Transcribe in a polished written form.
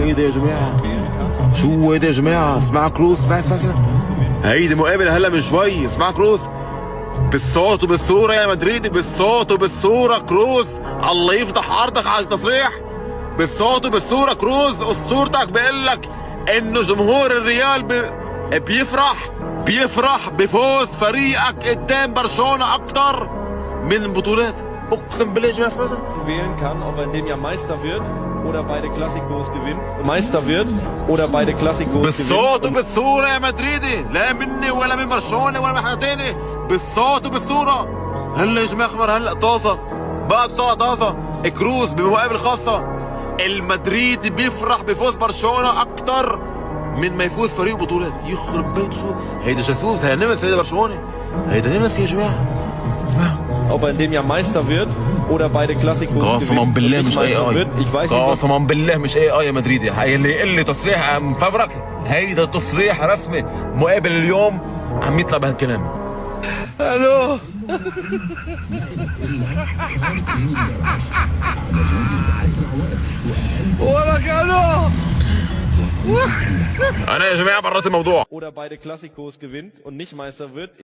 هيدا يا جماعه؟ شو هيدا يا جماعه؟ اسمع كروس، اسمع هيدي مقابله هلا من شوي. اسمع كروس بالصوت وبالصوره يا مدريدي، بالصوت وبالصوره كروز. الله يفتح عرضك على التصريح. بالصوت وبالصوره كروز اسطورتك بيقول لك انه جمهور الريال بيفرح بفوز فريقك قدام برشلونه اكثر من بطولات. اقسم بالله يا جماعه اسمع wählen kann, ob er in dem Jahr Meister wird oder beide Klassikos gewinnt. Meister wird oder beide Klassikos بالصوت وبالصورة يا مدريدي، لا مني ولا من برشلونة ولا من حدا تاني، بالصوت وبالصورة. هلا يا جماعة خبر هلا طازة، بقى طازة كروز بمقابل خاصة. المدريد بيفرح بفوز برشلونة أكتر من ما يفوز فريق بطولات. يخرب بيته شو هيدا جاسوس، هيدا نمس، هيدا برشلونة، هيدا نمس يا جماعة. اسمع ob er in dem Jahr Meister wird oder beide Klassikos قسما بالله مش اي اي، قسما بالله مش اي اي يا مدريدي. هي اللي يقول لي تصريح مفبرك، هيدا تصريح رسمي مقابل اليوم عم يطلع بهالكلام. الو ولك الو انا يا جماعه برات الموضوع. oder beide Klassikos gewinnt und nicht Meister wird.